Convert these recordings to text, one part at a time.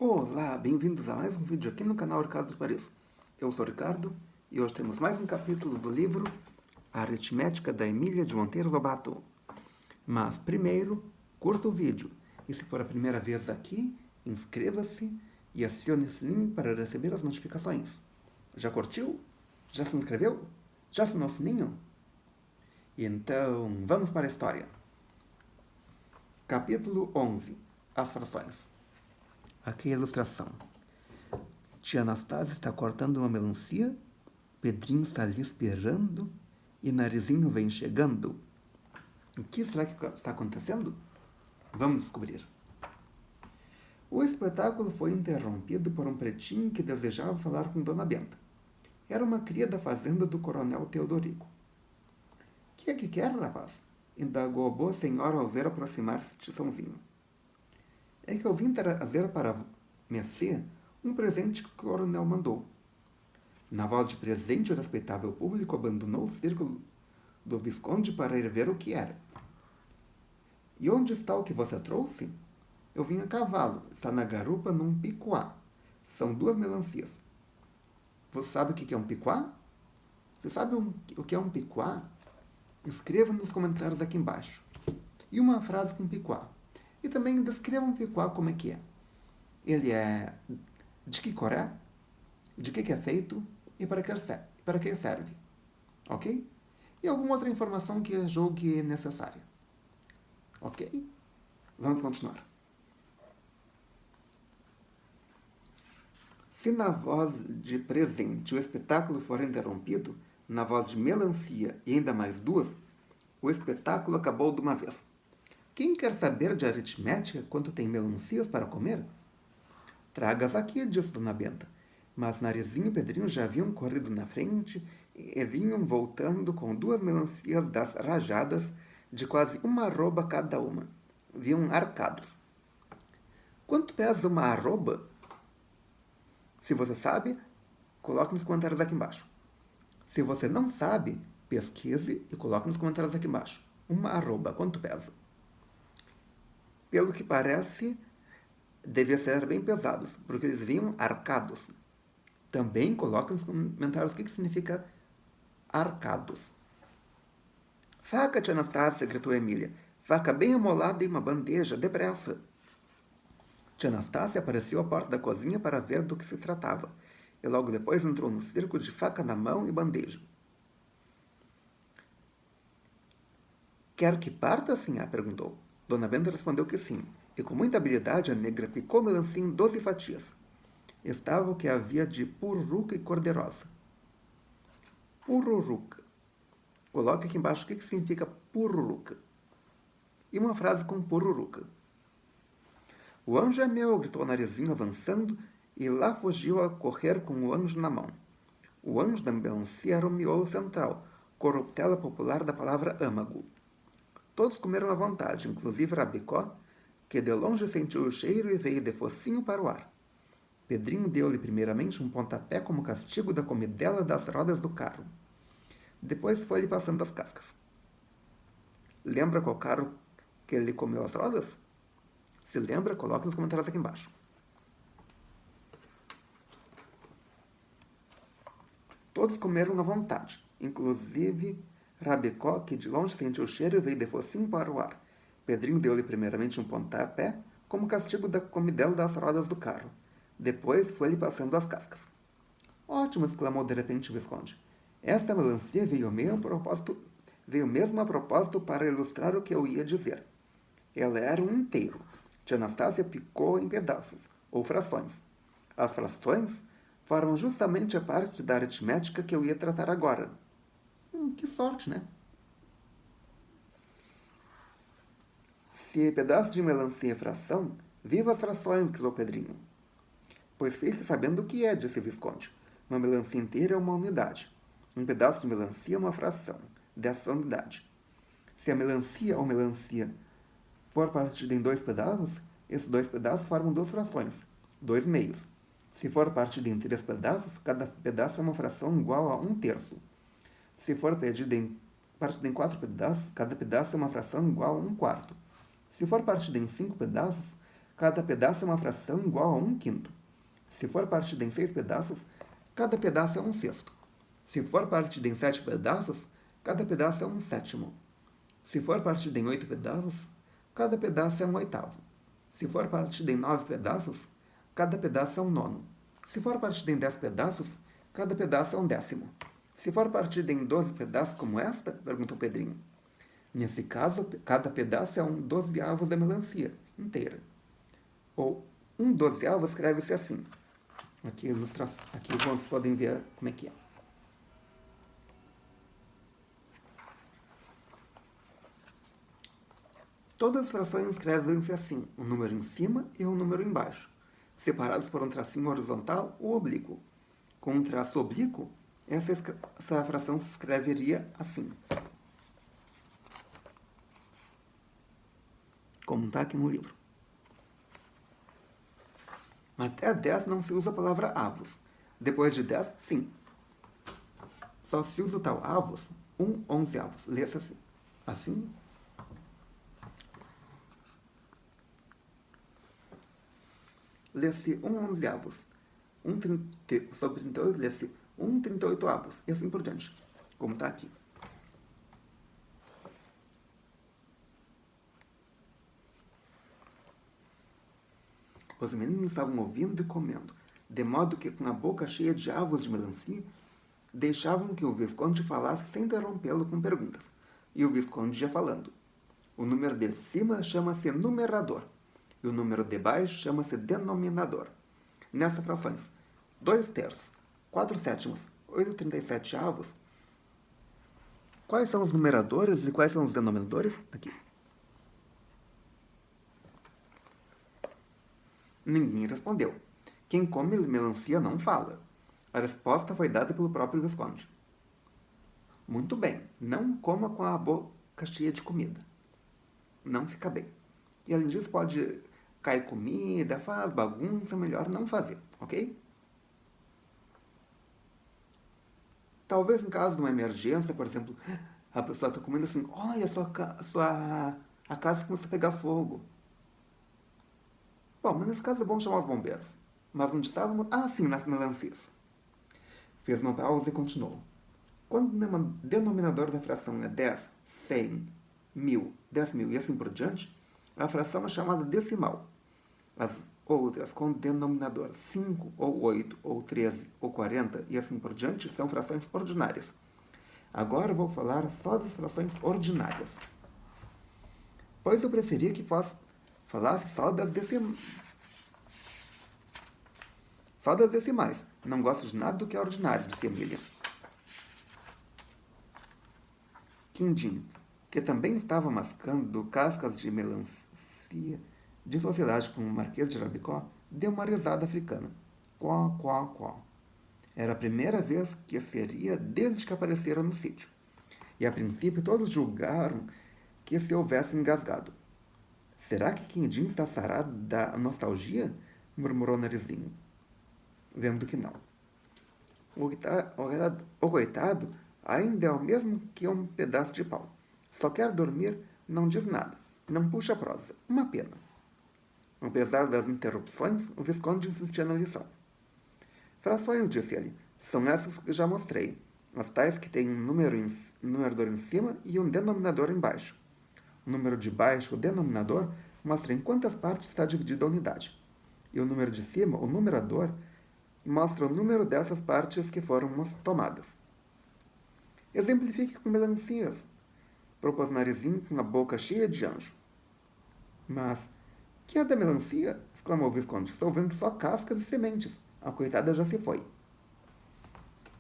Olá, bem-vindos a mais um vídeo aqui no canal Ricardo Paris. Eu sou o Ricardo e hoje temos mais um capítulo do livro A Aritmética da Emília de Monteiro Lobato. Mas primeiro, curta o vídeo e se for a primeira vez aqui, inscreva-se e acione o sininho para receber as notificações. Já curtiu? Já se inscreveu? Já assinou o sininho? Então, vamos para a história. Capítulo 11. As frações. Aqui é a ilustração. Tia Anastácia está cortando uma melancia, Pedrinho está ali esperando e Narizinho vem chegando. O que será que está acontecendo? Vamos descobrir. O espetáculo foi interrompido por um pretinho que desejava falar com Dona Benta. Era uma cria da fazenda do coronel Teodorico. Que é que quer, rapaz? Indagou a boa senhora ao ver aproximar-se Tiçãozinho. É que eu vim trazer para Messê um presente que o coronel mandou. Na voz de presente, o respeitável público abandonou o círculo do Visconde para ir ver o que era. E onde está o que você trouxe? Eu vim a cavalo. Está na garupa num picuá. São 2 melancias. Você sabe o que é um picuá? Você sabe o que é um picuá? Escreva nos comentários aqui embaixo. E uma frase com picuá. E também descreva um picuá como é que é. Ele é de que cor é? De que é feito? E para que serve? Ok? E alguma outra informação que julgue necessária. Ok? Vamos continuar. Se na voz de presente o espetáculo for interrompido, na voz de melancia e ainda mais 2, o espetáculo acabou de uma vez. Quem quer saber de aritmética quanto tem melancias para comer? Traga-as aqui, disse Dona Benta. Mas Narizinho e Pedrinho já haviam corrido na frente e vinham voltando com 2 melancias das rajadas de quase 1 arroba cada uma. Vinham arcados. Quanto pesa uma arroba? Se você sabe, coloque nos comentários aqui embaixo. Se você não sabe, pesquise e coloque nos comentários aqui embaixo. Uma arroba, quanto pesa? Pelo que parece, devia ser bem pesados, porque eles vinham arcados. Também coloque nos comentários o que significa arcados. Faca, tia Anastácia, gritou Emília. Faca bem amolada em uma bandeja, depressa. Tia Anastácia apareceu à porta da cozinha para ver do que se tratava, e logo depois entrou no circo de faca na mão e bandeja. Quer que parta, sinhá? Perguntou. Dona Benta respondeu que sim, e com muita habilidade a negra picou a melancia em 12 fatias. Estava o que havia de pururuca e cor-de-rosa. Pururuca. Coloque aqui embaixo o que significa pururuca. E uma frase com pururuca. O anjo é meu, gritou o Narizinho avançando, e lá fugiu a correr com o anjo na mão. O anjo da melancia era o miolo central, corruptela popular da palavra âmago. Todos comeram à vontade, inclusive Rabicó, que de longe sentiu o cheiro e veio de focinho para o ar. Pedrinho deu-lhe primeiramente um pontapé como castigo da comidela das rodas do carro. Depois foi-lhe passando as cascas. Lembra qual carro que ele comeu as rodas? Se lembra, coloque nos comentários aqui embaixo. Todos comeram à vontade, inclusive Rabicó, que de longe sentiu o cheiro e veio de focinho para o ar. Pedrinho deu-lhe primeiramente um pontapé, como castigo da comidela das rodas do carro. Depois foi-lhe passando as cascas. Ótimo! Exclamou de repente o Visconde. Esta melancia veio mesmo a propósito para ilustrar o que eu ia dizer. Ela era um inteiro. Tia Anastácia picou em pedaços, ou frações. As frações formam justamente a parte da aritmética que eu ia tratar agora. Que sorte, né? Se pedaço de melancia é fração, viva as frações, gritou Pedrinho. Pois fique sabendo o que é, disse o Visconde. Uma melancia inteira é uma unidade. Um pedaço de melancia é uma fração dessa unidade. Se a melancia ou melancia for partida em 2 pedaços, esses 2 pedaços formam 2 frações, 2 meios. Se for partida em 3 pedaços, cada pedaço é uma fração igual a 1/3. Se for partida em 4 pedaços, cada pedaço é uma fração igual a 1/4. Se for partida em 5 pedaços, cada pedaço é uma fração igual a 1/5. Se for partida em 6 pedaços, cada pedaço é 1/6. Se for partida em 7 pedaços, cada pedaço é 1/7. Se for partida em 8 pedaços, cada pedaço é 1/8. Se for partida em 9 pedaços, cada pedaço é 1/9. Se for partida em 10 pedaços, cada pedaço é 1/10. Se for partida em 12 pedaços como esta, perguntou Pedrinho. Nesse caso, cada pedaço é 1/12 da melancia inteira. Ou 1/12 escreve-se assim. Aqui vocês podem ver como é que é. Todas as frações escrevem-se assim, um número em cima e um número embaixo, separados por um tracinho horizontal ou oblíquo. Com um traço oblíquo, essa fração se escreveria assim. Como está aqui no livro. Até 10 não se usa a palavra avos. Depois de 10, sim. Só se usa o tal avos, 1/11. Lê-se assim. Assim. Lê-se 1/11. Sobre 38, lê-se 1/38. E assim por diante. Como está aqui. Os meninos estavam ouvindo e comendo, de modo que, com a boca cheia de avos de melancia, deixavam que o Visconde falasse sem interrompê-lo com perguntas. E o Visconde ia falando. O número de cima chama-se numerador, e o número de baixo chama-se denominador. Nessas frações, 2/3, 4/7, 8/37. Quais são os numeradores e quais são os denominadores? Aqui. Ninguém respondeu. Quem come melancia não fala. A resposta foi dada pelo próprio Visconde. Muito bem, não coma com a boca cheia de comida. Não fica bem. E além disso, pode cair comida, faz bagunça, melhor não fazer, ok? Talvez em caso de uma emergência, por exemplo, a pessoa está comendo assim, olha, a casa começa a pegar fogo. Bom, mas nesse caso é bom chamar os bombeiros. Mas onde estávamos? Ah, sim, nas melancias. Fez uma pausa e continuou. Quando o denominador da fração é 10, 100, 1000, 10.000 e assim por diante, a fração é chamada decimal. As outras com denominador 5, ou 8, ou 13, ou 40 e assim por diante são frações ordinárias. Agora vou falar só das frações ordinárias. Pois eu preferia que falasse só das decimais. Não gosto de nada do que é ordinário, disse Emília. Quindim, que também estava mascando cascas de melancia de sociedade com o Marquês de Rabicó, deu uma risada africana. Quá, quá, quá. Era a primeira vez que seria desde que aparecera no sítio. E a princípio todos julgaram que se houvesse engasgado. Será que Quindim está sarado da nostalgia? Murmurou Narizinho, vendo que não. O coitado ainda é o mesmo que um pedaço de pau. Só quer dormir, não diz nada, não puxa prosa. Uma pena. Apesar das interrupções, o Visconde insistia na lição. Frações, disse ele, são essas que já mostrei, as tais que têm um numerador em cima e um denominador embaixo. O número de baixo, o denominador, mostra em quantas partes está dividida a unidade. E o número de cima, o numerador, mostra o número dessas partes que foram tomadas. Exemplifique com melancias, propôs Narizinho com a boca cheia de anjo. Mas, que é da melancia? Exclamou o Visconde. Estou vendo só cascas e sementes. A coitada já se foi.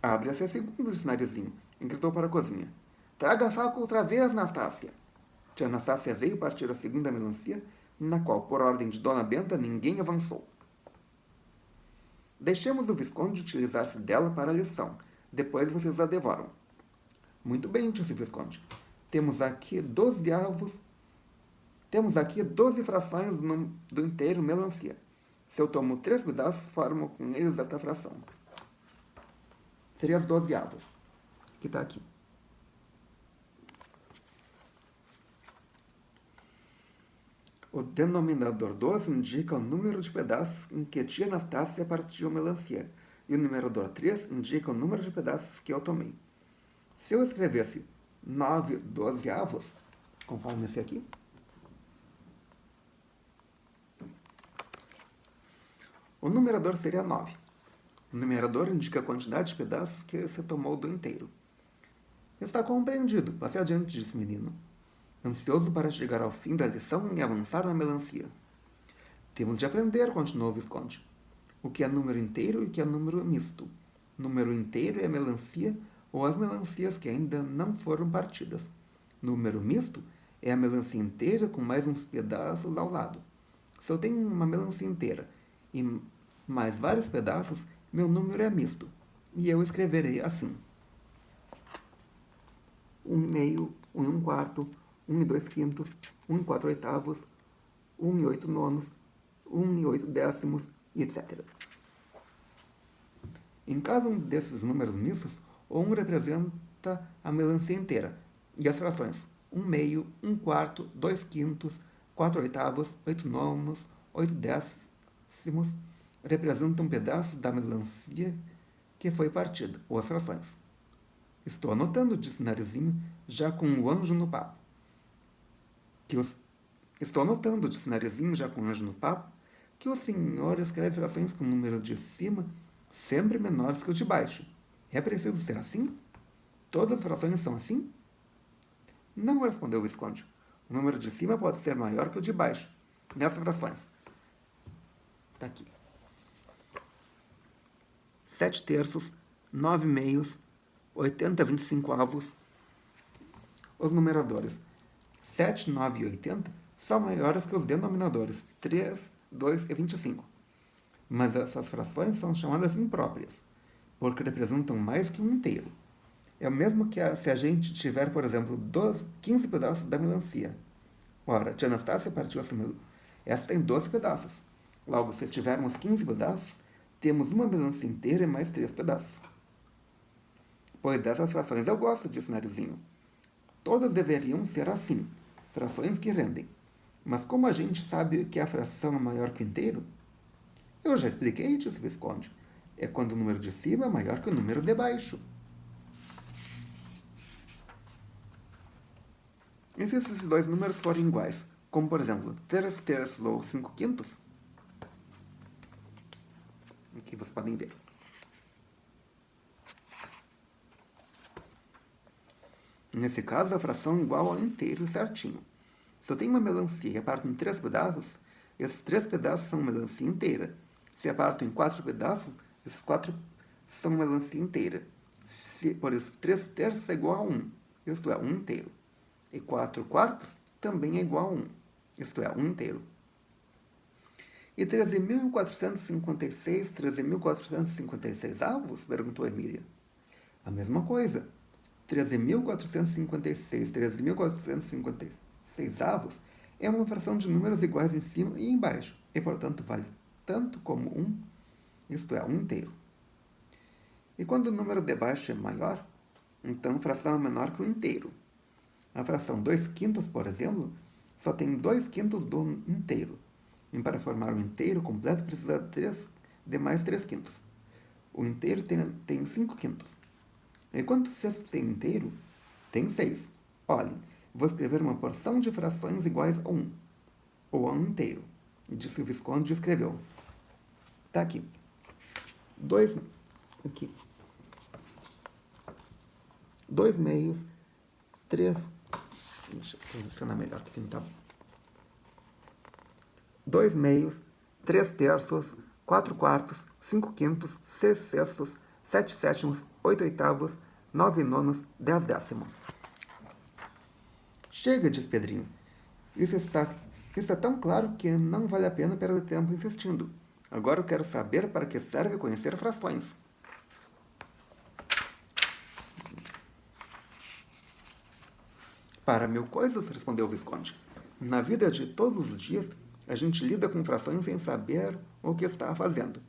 Abre-se a segunda, disse Narizinho, e gritou para a cozinha. Traga a faca outra vez, Nastácia. Tia Anastácia veio partir a segunda melancia, na qual, por ordem de Dona Benta, ninguém avançou. Deixemos o Visconde utilizar-se dela para a lição. Depois vocês a devoram. Muito bem, disse o Visconde. Temos aqui 12 frações do inteiro melancia. Se eu tomo 3 pedaços, formo com eles esta fração. 3 12avos. Que está aqui. O denominador 12 indica o número de pedaços em que tia Anastácia partiu a melancia. E o numerador 3 indica o número de pedaços que eu tomei. Se eu escrevesse 9/12, conforme esse aqui, o numerador seria 9. O numerador indica a quantidade de pedaços que você tomou do inteiro. Está compreendido. Passe adiante, disse o menino, ansioso para chegar ao fim da lição e avançar na melancia. Temos de aprender, continuou o Visconde, o que é número inteiro e o que é número misto. Número inteiro é a melancia ou as melancias que ainda não foram partidas. Número misto é a melancia inteira com mais uns pedaços ao lado. Se eu tenho uma melancia inteira e mais vários pedaços, meu número é misto. E eu escreverei assim: 1/2, 1/4, 1/2, 1/4, 1/8, 1/8, etc. Em cada um desses números mistos, o 1 representa a melancia inteira, e as frações 1/2, 1/4, 2/5, 4/8, 8/9, 8/10 representam pedaços da melancia que foi partida, ou as frações. Estou anotando, disse Narizinho, já com o anjo no papo. Estou anotando, disse Narizinho, já com o anjo no papo, que o senhor escreve frações com o número de cima sempre menores que o de baixo. É preciso ser assim? Todas as frações são assim? Não, respondeu o Visconde. O número de cima pode ser maior que o de baixo, nessas frações. Está aqui. 7/3, 9/2, 80/25. Os numeradores 7, 9 e 80 são maiores que os denominadores 3, 2 e 25. Mas essas frações são chamadas impróprias, porque representam mais que um inteiro. É o mesmo que se a gente tiver, por exemplo, 15 pedaços da melancia. Ora, tia Anastácia partiu essa tem 12 pedaços. Logo, se tivermos 15 pedaços, temos uma melancia inteira e mais 3 pedaços. Pois dessas frações eu gosto, disse Narizinho. Todas deveriam ser assim, frações que rendem. Mas como a gente sabe que a fração é maior que o inteiro? Eu já expliquei, disse o Visconde. É quando o número de cima é maior que o número de baixo. E se esses dois números forem iguais? Como, por exemplo, 3/3 ou 5/5? Aqui vocês podem ver. Nesse caso, a fração é igual ao inteiro certinho. Se eu tenho uma melancia e a parto em 3 pedaços, esses 3 pedaços são melancia inteira. Se a parto em 4 pedaços, esses 4 são melancia inteira. Por isso, 3/3 é igual a 1, isto é, 1 inteiro. E 4/4 também é igual a 1, isto é, 1 inteiro. E 13.456, 13.456 avos? Perguntou Emília. A mesma coisa. 13.456, 13.456 avos é uma fração de números iguais em cima e embaixo, e, portanto, vale tanto como 1, isto é, 1 inteiro. E quando o número de baixo é maior, então a fração é menor que o inteiro. A fração 2/5, por exemplo, só tem 2/5 do inteiro. E para formar o inteiro completo precisa de mais 3/5. O inteiro tem 5/5. E quantos sextos tem inteiro? Tem 6. Olhem, vou escrever uma porção de frações iguais a 1, ou a 1 inteiro, disse o Visconde e escreveu. Está aqui. 2 meios, 3... Deixa eu posicionar melhor, que aqui não está bom. 2 meios, 3/3, 4/4, 5/5, 6/6, 7/7, 8/8, 9/9, 10/10. Chega, disse Pedrinho. Isso é tão claro que não vale a pena perder tempo insistindo. Agora eu quero saber para que serve conhecer frações. Para mil coisas, respondeu o Visconde. Na vida de todos os dias, a gente lida com frações sem saber o que está fazendo.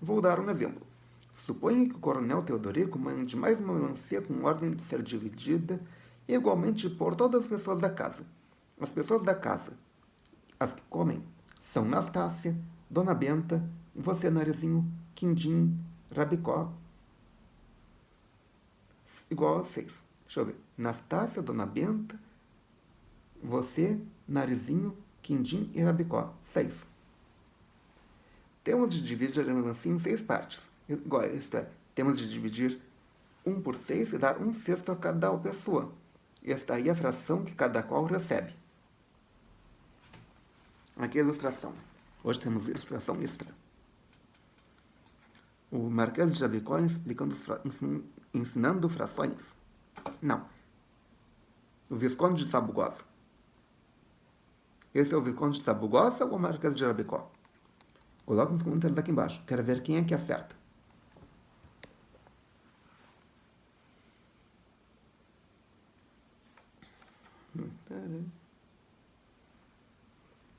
Vou dar um exemplo. Suponha que o coronel Teodorico mande mais uma melancia com ordem de ser dividida igualmente por todas as pessoas da casa. As pessoas da casa As que comem são Nastácia, Dona Benta, você, Narizinho, Quindim, Rabicó, igual a 6. Deixa eu ver. Nastácia, Dona Benta, você, Narizinho, Quindim e Rabicó. 6. Temos de dividir a melancia em 6 partes. Igual, isto é, temos de dividir 1 por 6 e dar 1/6 a cada pessoa. Esta aí é a fração que cada qual recebe. Aqui é a ilustração. Hoje temos ilustração extra. O Marquês de Jabicó ensinando frações. Não. O Visconde de Sabugosa. Esse é o Visconde de Sabugosa ou o Marquês de Jabicó? Coloque nos comentários aqui embaixo. Quero ver quem é que acerta.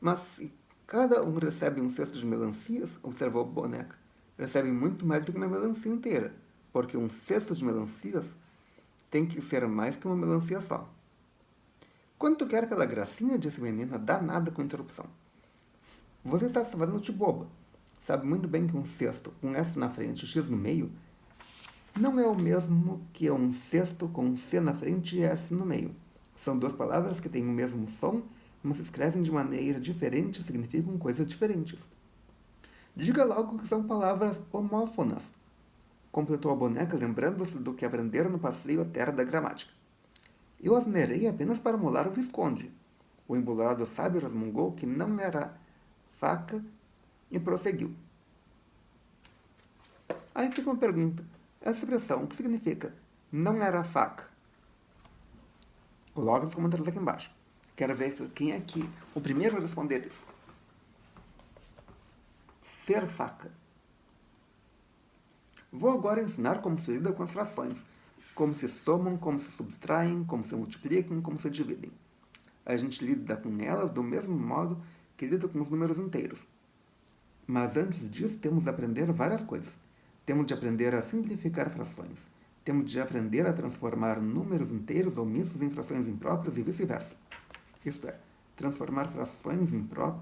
Mas se cada um recebe um cesto de melancias, observou a boneca, recebe muito mais do que uma melancia inteira, porque um cesto de melancias tem que ser mais que uma melancia só. Quanto quer pela gracinha, disse a menina, danada com interrupção. Você está se fazendo de boba. Sabe muito bem que um cesto com S na frente e X no meio não é o mesmo que um cesto com um C na frente e S no meio. São duas palavras que têm o mesmo som, mas se escrevem de maneira diferente e significam coisas diferentes. Diga logo que são palavras homófonas, completou a boneca, lembrando-se do que aprenderam no passeio à terra da gramática. Eu asneirei apenas para molar o Visconde. O embolado sábio resmungou que não era faca e prosseguiu. Aí fica uma pergunta. Essa expressão, o que significa? Não era faca. Coloque nos comentários aqui embaixo. Quero ver quem é que o primeiro a responder isso. Ser faca. Vou agora ensinar como se lida com as frações. Como se somam, como se subtraem, como se multiplicam, como se dividem. A gente lida com elas do mesmo modo que lida com os números inteiros. Mas antes disso, temos de aprender várias coisas. Temos de aprender a simplificar frações. Temos de aprender a transformar números inteiros ou mistos em frações impróprias e vice-versa. Isto é, transformar frações impróprias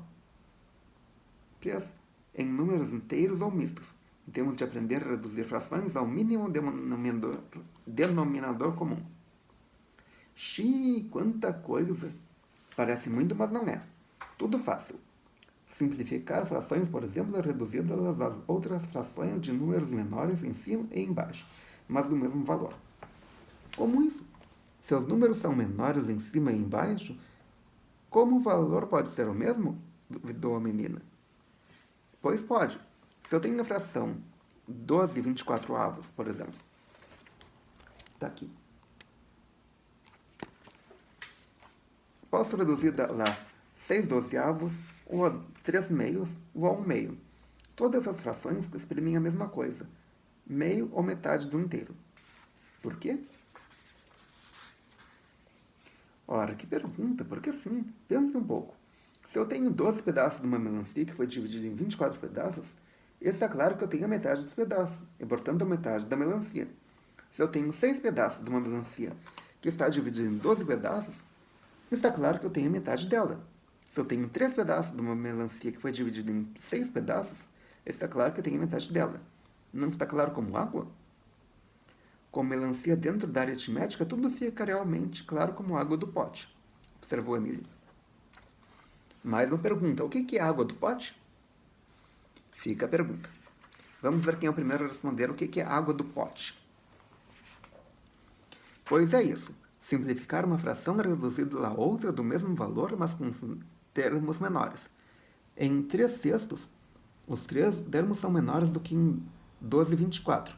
em números inteiros ou mistos. E temos de aprender a reduzir frações ao mínimo denominador comum. Xiii, quanta coisa! Parece muito, mas não é. Tudo fácil. Simplificar frações, por exemplo, é reduzi-las às outras frações de números menores em cima e embaixo, mas do mesmo valor. Como isso? Se os números são menores em cima e embaixo, como o valor pode ser o mesmo? Duvidou a menina. Pois pode. Se eu tenho a fração 12/24, por exemplo. Está aqui. Posso reduzir lá 6/12 ou a 3/2 ou a 1/2. Todas as frações exprimem a mesma coisa. Meio ou metade do inteiro. Por quê? Ora, que pergunta, porque sim, pense um pouco. Se eu tenho 12 pedaços de uma melancia que foi dividida em 24 pedaços, está claro que eu tenho a metade dos pedaços, e portanto a metade da melancia. Se eu tenho 6 pedaços de uma melancia que está dividida em 12 pedaços, está claro que eu tenho a metade dela. Se eu tenho 3 pedaços de uma melancia que foi dividida em 6 pedaços, está claro que eu tenho a metade dela. Não está claro como água? Com melancia dentro da área aritmética, tudo fica realmente claro como água do pote, observou Emílio. Mais uma pergunta. O que é água do pote? Fica a pergunta. Vamos ver quem é o primeiro a responder o que é água do pote. Pois é isso. Simplificar uma fração é reduzi-la a outra do mesmo valor, mas com termos menores. Em 3/6, os 3 termos são menores do que em 12/24.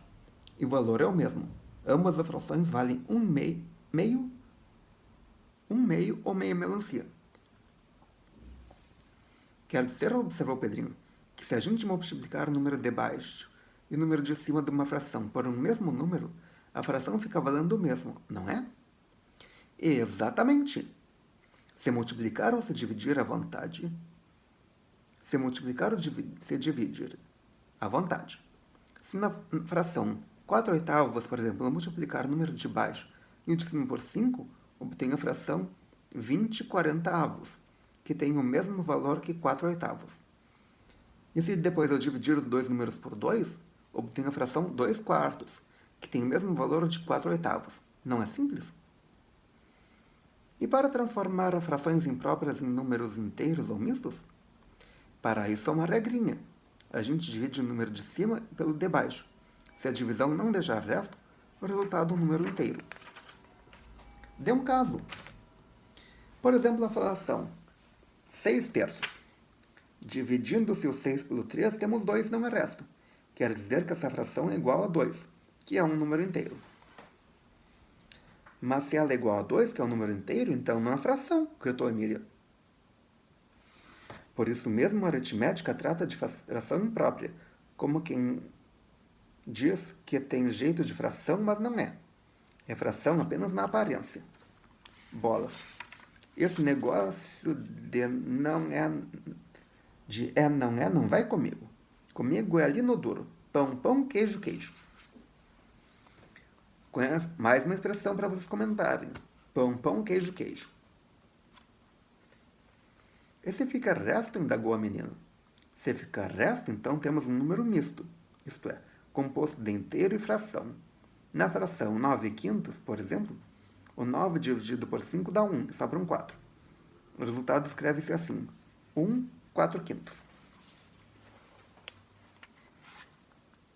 E o valor é o mesmo. Ambas as frações valem 1/2 ou meia melancia. Quer dizer, observou Pedrinho, que se a gente multiplicar o número de baixo e o número de cima de uma fração por um mesmo número, a fração fica valendo o mesmo, não é? Exatamente. Se multiplicar ou se dividir à vontade, se multiplicar ou se dividir à vontade. Se na fração 4/8, por exemplo, eu multiplicar o número de baixo e o de cima por 5, obtenho a fração 20/40, que tem o mesmo valor que 4/8. E se depois eu dividir os dois números por 2, obtenho a fração 2/4, que tem o mesmo valor de 4/8. Não é simples? E para transformar frações impróprias em números inteiros ou mistos? Para isso é uma regrinha. A gente divide o número de cima pelo de baixo. Se a divisão não deixar resto, o resultado é um número inteiro. Dê um caso. Por exemplo, a fração 6/3. Dividindo-se o 6 pelo 3, temos 2 não é resto. Quer dizer que essa fração é igual a 2, que é um número inteiro. Mas se ela é igual a 2, que é um número inteiro, então não é fração, gritou Emília. Por isso mesmo, a aritmética trata de fração imprópria, como quem diz que tem jeito de fração, mas não é. É fração apenas na aparência. Bolas. Esse negócio de não é não vai comigo. Comigo é ali no duro. Pão, pão, queijo, queijo. Conhece mais uma expressão para vocês comentarem. Pão, pão, queijo, queijo. E se fica resto, indagou a menina. Se fica resto, então temos um número misto, isto é, composto de inteiro e fração. Na fração 9/5, por exemplo, o 9 dividido por 5 dá 1, e sobra um 4. O resultado escreve-se assim: 1 4/5.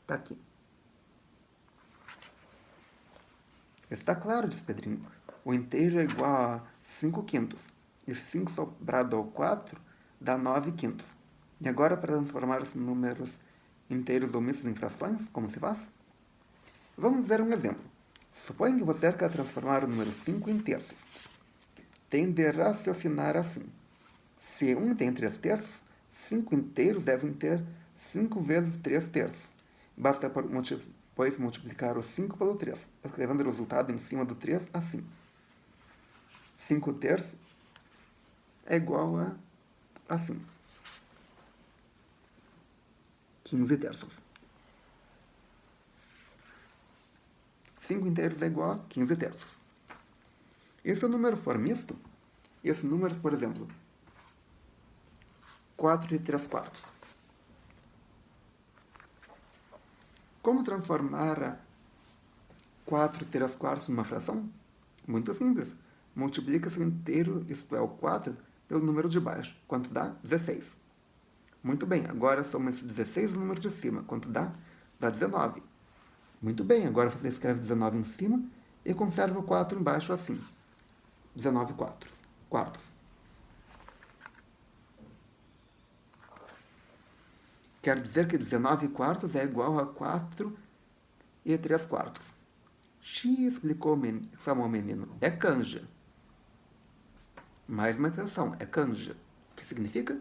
Está aqui. Está claro, disse Pedrinho. O inteiro é igual a 5/5. Esse 5 sobrado ao 4 dá 9/5. E agora, para transformar os números inteiros ou mistos em frações, como se faz? Vamos ver um exemplo. Suponha que você quer transformar o número 5 em terços. Tem de raciocinar assim. Se 1 tem 3/3, 5 inteiros devem ter 5 vezes 3/3. Basta depois multiplicar o 5 pelo 3, escrevendo o resultado em cima do 3 assim. 5/3 é igual a assim. 15/3. 5 inteiros é igual a 15/3. E se o número for misto, esse número, por exemplo, 4/3. Como transformar 4/3 numa fração? Muito simples. Multiplica-se o inteiro, isto é, o 4, pelo número de baixo. Quanto dá? 16. Muito bem, agora soma esse 16 o número de cima. Quanto dá? Dá 19. Muito bem, agora você escreve 19 em cima e conserva o 4 embaixo assim. 19/4. Quer dizer que 19/4 é igual a 4/3. Xi, exclamou o menino. É canja. Mais uma atenção, é canja. O que significa?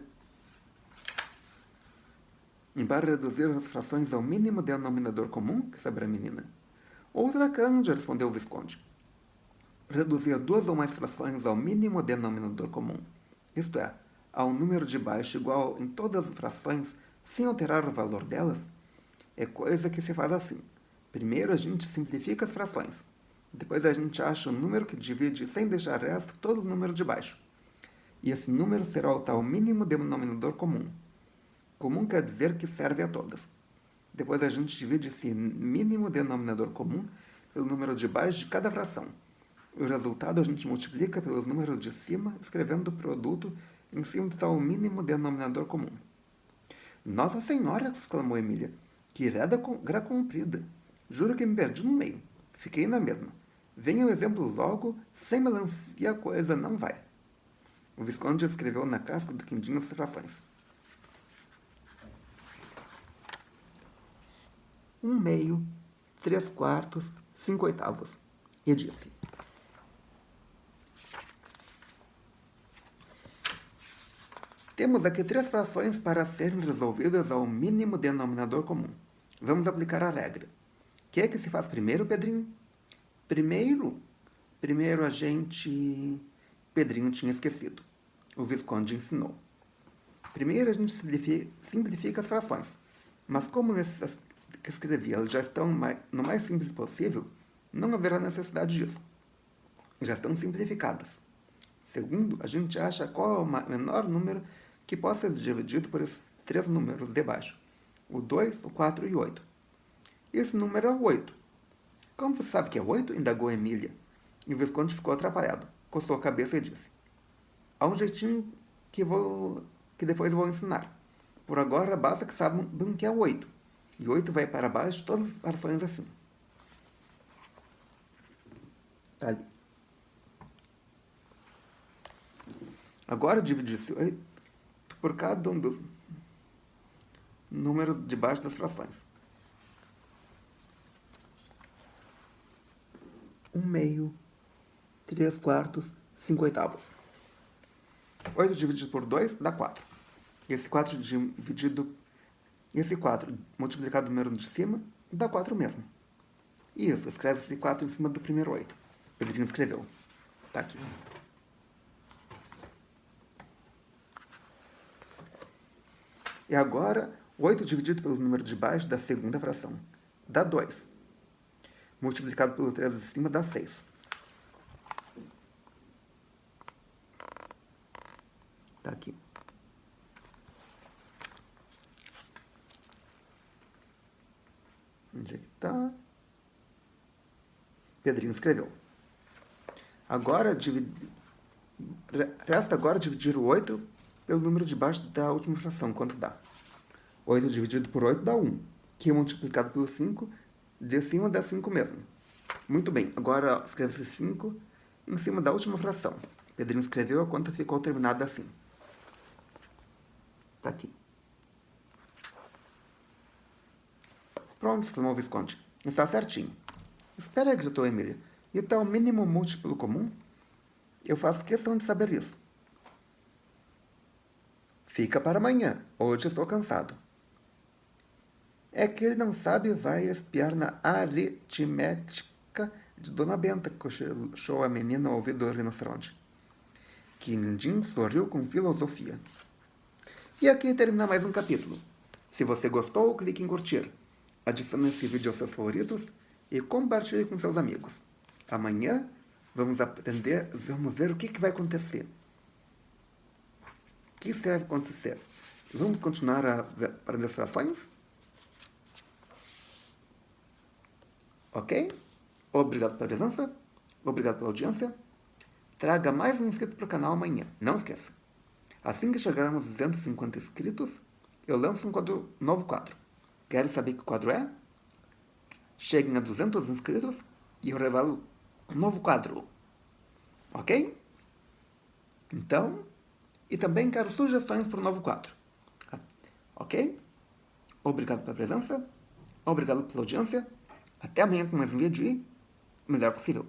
E para reduzir as frações ao mínimo denominador comum, que saberá a menina. Outra canja, respondeu o Visconde. Reduzir duas ou mais frações ao mínimo denominador comum, isto é, ao número de baixo igual em todas as frações, sem alterar o valor delas, é coisa que se faz assim. Primeiro a gente simplifica as frações. Depois a gente acha o número que divide sem deixar resto todo o número de baixo. E esse número será o tal mínimo denominador comum. Comum quer dizer que serve a todas. Depois a gente divide esse mínimo denominador comum pelo número de baixo de cada fração. O resultado a gente multiplica pelos números de cima, escrevendo o produto em cima do tal mínimo denominador comum. Nossa Senhora! Exclamou Emília. Que regra comprida! Juro que me perdi no meio. Fiquei na mesma. Venha o exemplo logo, sem melancia a coisa não vai. O Visconde escreveu na casca do quindinho as frações. 1/2, 3/4, 5/8. E disse: temos aqui 3 frações para serem resolvidas ao mínimo denominador comum. Vamos aplicar a regra. O que é que se faz primeiro, Pedrinho? Primeiro a gente... Pedrinho tinha esquecido. O Visconde ensinou. Primeiro a gente simplifica as frações. Mas como nessas que escrevi elas já estão no mais simples possível, não haverá necessidade disso. Já estão simplificadas. Segundo, a gente acha qual é o menor número que possa ser dividido por esses três números de baixo. O 2, o 4 e o 8. Esse número é o 8. Como você sabe que é 8? Indagou Emília. E o Visconde ficou atrapalhado. Coçou a cabeça e disse: há um jeitinho que depois vou ensinar. Por agora, basta que saibam que é 8. E 8 vai para baixo de todas as frações assim. Tá ali. Agora, divide-se 8 por cada um dos números debaixo das frações. 1/2, 3/4, 5/8. 8 dividido por 2 dá 4. Esse 4 multiplicado no número de cima dá 4 mesmo. Isso, escreve esse 4 em cima do primeiro 8. Pedrinho escreveu. Tá aqui. E agora, 8 dividido pelo número de baixo da segunda fração dá 2. Multiplicado pelo 3 de cima dá 6. Tá aqui. Onde é que tá? Pedrinho escreveu. Agora, resta agora dividir o 8 pelo número de baixo da última fração. Quanto dá? 8 dividido por 8 dá 1. Que é multiplicado pelo 5 de cima dá 5 mesmo. Muito bem. Agora escreve-se 5 em cima da última fração. Pedrinho escreveu, a conta ficou terminada assim. Tá aqui. Pronto, exclamou o Visconde. Está certinho. Espera aí, gritou Emília. E o tal mínimo múltiplo comum? Eu faço questão de saber isso. Fica para amanhã. Hoje estou cansado. É que ele não sabe e vai espiar na aritmética de Dona Benta, cochichou a menina ao ouvido do rinoceronte. Quindim sorriu com filosofia. E aqui termina mais um capítulo. Se você gostou, clique em curtir. Adicione esse vídeo aos seus favoritos e compartilhe com seus amigos. Amanhã vamos ver o que vai acontecer. O que será acontecer? Vamos continuar a aprender as frações? Ok? Obrigado pela presença. Obrigado pela audiência. Traga mais um inscrito para o canal amanhã. Não esqueça. Assim que chegarmos a 250 inscritos, eu lanço um novo quadro. Quer saber que quadro é? Cheguem a 200 inscritos e eu revelo um novo quadro. Ok? Então, e também quero sugestões para o novo quadro. Ok? Obrigado pela presença. Obrigado pela audiência. Até amanhã com mais um vídeo e o melhor possível.